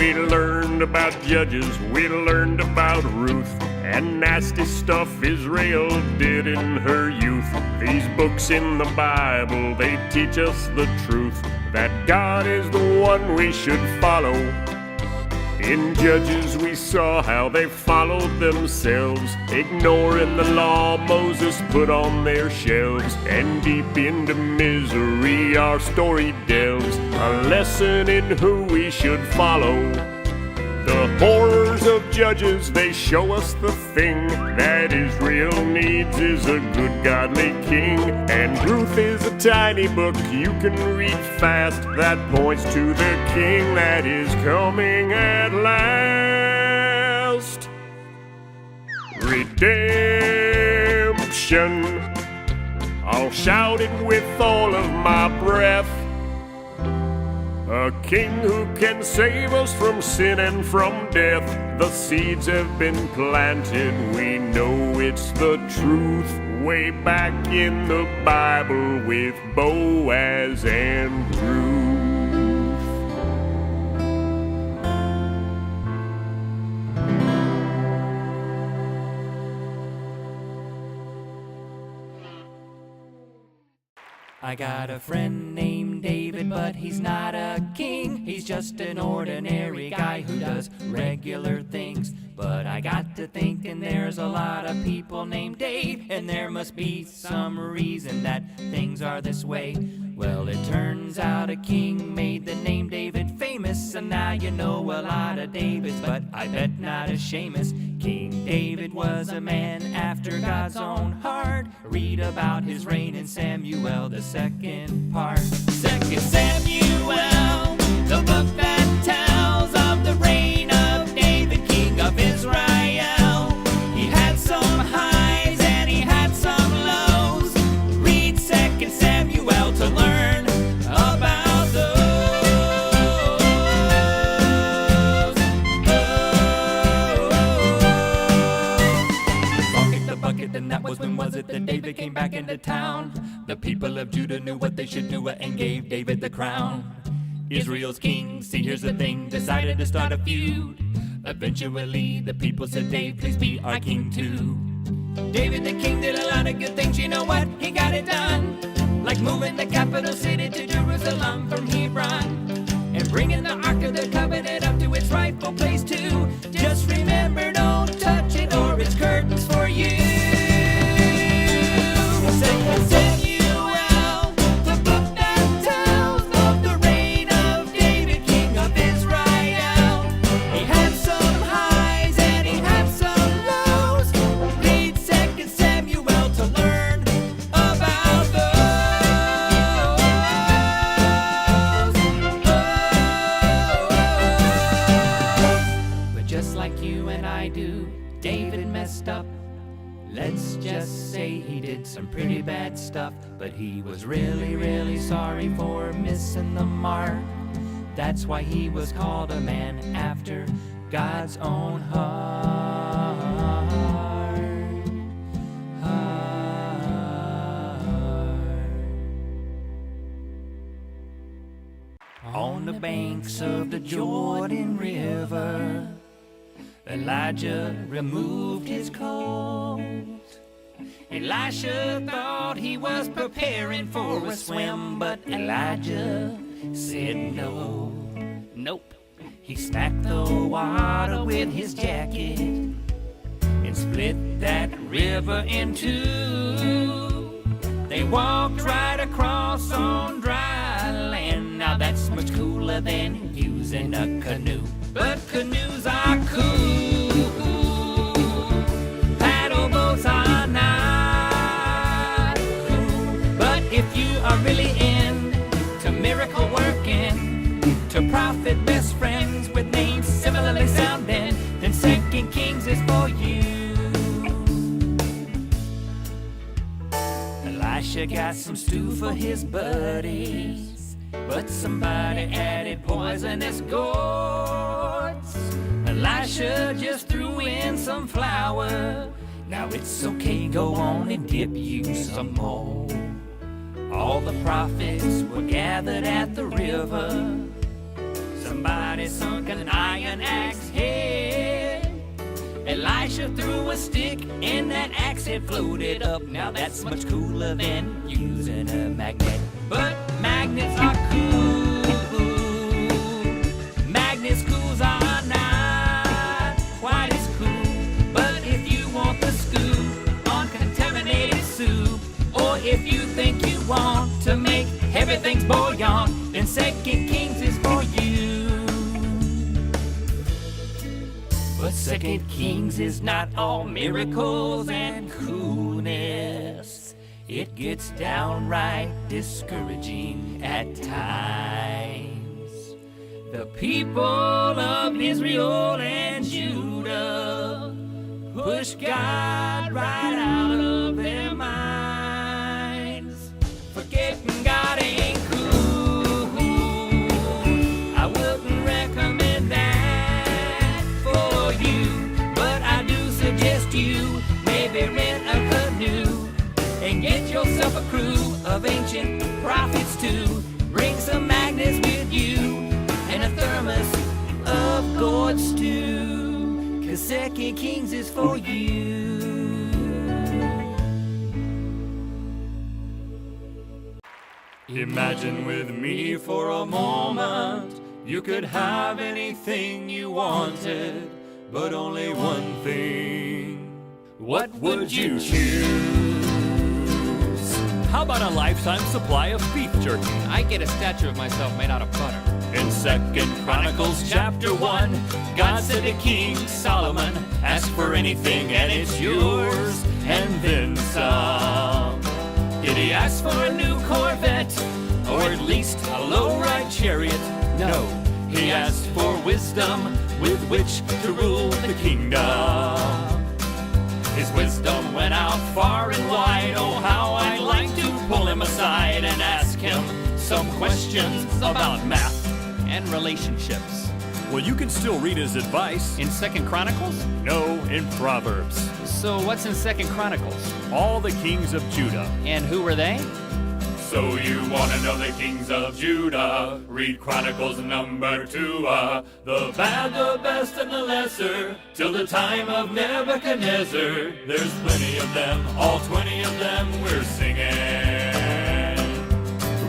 We learned about Judges, we learned about Ruth, and nasty stuff Israel did in her youth. These books in the Bible, they teach us the truth, that God is the one we should follow. In Judges we saw how they followed themselves, ignoring the law Moses put on their shelves. And deep into misery our story delves, a lesson in who we should follow. The horrors of Judges, they show us the thing that Israel needs is a good godly king. And Ruth is a tiny book you can read fast, that points to the king that is coming at last. Redemption, I'll shout it with all of my breath. A king who can save us from sin and from death. The seeds have been planted, we know it's the truth. Way back in the Bible with Boaz and Ruth. I got a friend named David, but he's not a king. He's just an ordinary guy who does regular things. But I got to thinking there's a lot of people named Dave, and there must be some reason that things are this way. Well, it turns out a king made the name David famous, and now you know a lot of Davids, but I bet not as Seamus. King David was a man after God's own heart. Read about his reign in Samuel, the second part. 2 Samuel, the book that tells of the reign of David, king of Israel. He had some highs and he had some lows. Read 2 Samuel to learn about those. Bucket the bucket, and that was when was it that David came back into town? The people of Judah knew what they should do and gave David the crown. Israel's king, see here's the thing, decided to start a feud. Eventually the people said, Dave, please be our king too. David the king did a lot of good things, you know what? He got it done. Like moving the capital city to Jerusalem from Hebron, and bringing the Ark of the Covenant up to its rightful place too. Just remember, don't touch it or it's curtains for you. Samuel, the book that tells of the reign of David, king of Israel. He had some highs and he had some lows. Read 2 Samuel to learn about those. But just like you and I do, David messed up. Let's just say he did some pretty bad stuff, but he was really, really sorry for missing the mark. That's why he was called a man after God's own heart. On the banks of the Jordan River, Elijah removed his coat. Elisha thought he was preparing for a swim, but Elijah said no. Nope. He smacked the water with his jacket and split that river in two. They walked right across on dry land. Now that's much cooler than using a canoe. But canoes are cool, paddle boats are not cool. But if you are really into miracle working, to prophet best friends with names similarly sounding, then 2 Kings is for you. Elisha got some stew for his buddies, but somebody added poisonous gourds. Elisha just threw in some flour. Now it's okay, go on and dip you some more. All the prophets were gathered at the river. Some somebody sunk an iron axe head. Elisha threw a stick and that axe head floated up. Now that's much cooler than using a magnet. But magnets are cool. Magnet schools are not quite as cool. But if you want the scoop on contaminated soup, or if you think you want to make everything's bouillon, then Second Kings is for you. But Second Kings is not all miracles and coolness. It gets downright discouraging at times. The people of Israel and Judah push God right out of their minds. Forgetting God ain't cool. I wouldn't recommend that for you, but I do suggest you maybe rent a canoe and get yourself a crew of ancient prophets too. Bring some magnets with you and a thermos of gourd stew, 'cause Second Kings is for you. Imagine with me for a moment, you could have anything you wanted, but only one thing. What would you choose? How about a lifetime supply of beef jerky? I get a statue of myself made out of butter. In 2 Chronicles chapter 1, God said to King Solomon, ask for anything and it's yours, and then some. Did he ask for a new Corvette, or at least a low-ride chariot? No, he asked for wisdom with which to rule the kingdom. His wisdom went out far and wide. Oh, how I'd like to pull him aside and ask him some questions about math And relationships. Well, you can still read his advice. In 2 Chronicles? No, in Proverbs. So what's in 2 Chronicles? All the kings of Judah. And who were they? So you want to know the kings of Judah? Read Chronicles number 2. The bad, the best, and the lesser, till the time of Nebuchadnezzar. There's plenty of them, all 20 of them we're singing.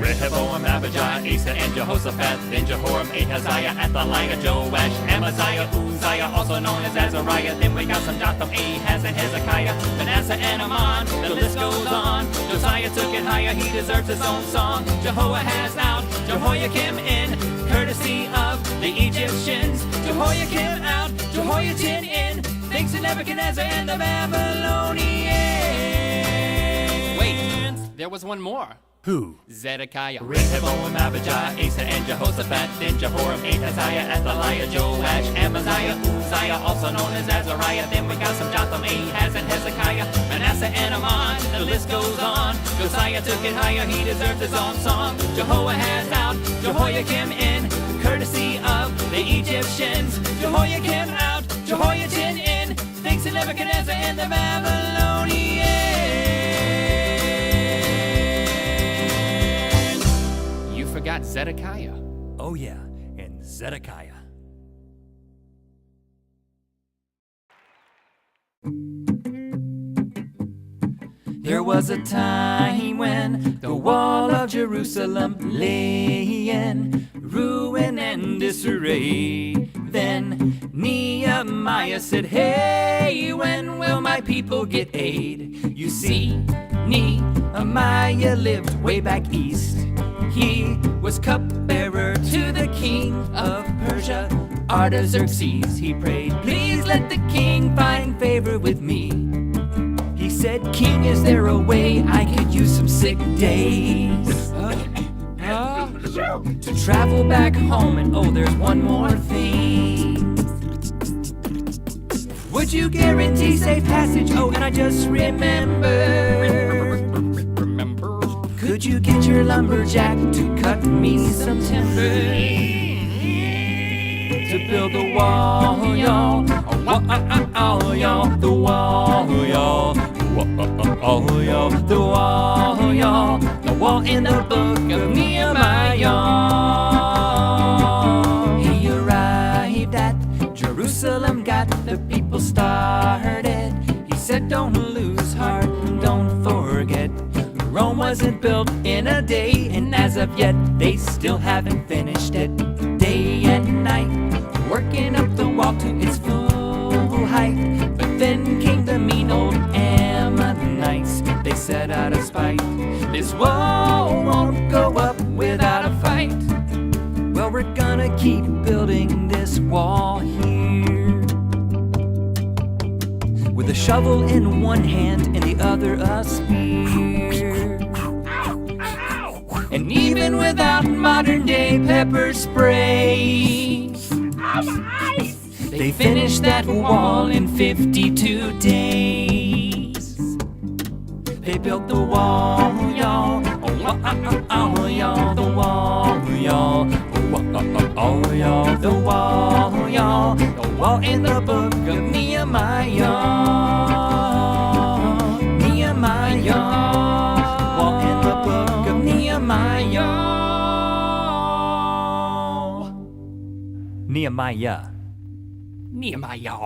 Rehoboam, Abijah, Asa, and Jehoshaphat, then Jehoram, Ahaziah, Athaliah, Joash, Amaziah, Uzziah, also known as Azariah. Then we got some Jotham, Ahaz, and Hezekiah, Manasseh, and Amon. The list goes on. Josiah took it higher, he deserves his own song. Jehoahaz out, Jehoiakim in, courtesy of the Egyptians. Jehoiakim out, Jehoiachin in, thanks to Nebuchadnezzar and the Babylonians. Wait, there was one more. Who? Zedekiah. Rehoboam, Abijah, Asa, and Jehoshaphat, then Jehoram, Ahaziah, Athaliah, Joash, Amaziah, Uzziah, also known as Azariah. Then we got some Jotham, Ahaz, and Hezekiah, Manasseh, and Amon. The list goes on. Josiah took it higher, he deserves his own song. Jehoahaz out, Jehoiakim in, courtesy of the Egyptians. Jehoiakim out, Jehoiachin in, thanks to Nebuchadnezzar and the Babylonians. Forgot Zedekiah. Oh yeah, and Zedekiah. There was a time when the wall of Jerusalem lay in ruin and disarray. Then Nehemiah said, hey, when will my people get aid? You see, Nehemiah lived way back east. He was cupbearer to the king of Persia, Artaxerxes. He prayed, please let the king find favor with me. He said, king, is there a way I could use some sick days to travel back home? And oh, there's one more thing. Would you guarantee safe passage? Oh, and I just remembered. Could you get your lumberjack to cut me some timber to build the wall, y'all? Oh, y'all, the wall, y'all. Oh, y'all, the wall, y'all. The wall in the book of Nehemiah. Hey, wasn't built in a day, and as of yet, they still haven't finished it. Day and night, working up the wall to its full height. But then came the mean old Ammonites. They set out of spite, this wall won't go up without a fight. Well, we're gonna keep building this wall here, with a shovel in one hand and the other a spear. And even without modern day pepper spray, they finished that wall in 52 days. They built the wall, y'all. Oh, y'all. The wall, y'all. Oh, y'all. The wall, y'all. The wall in the book of Nehemiah. Nehemiah. Wall in the book of Nehemiah. Nehemiah. Nehemiah.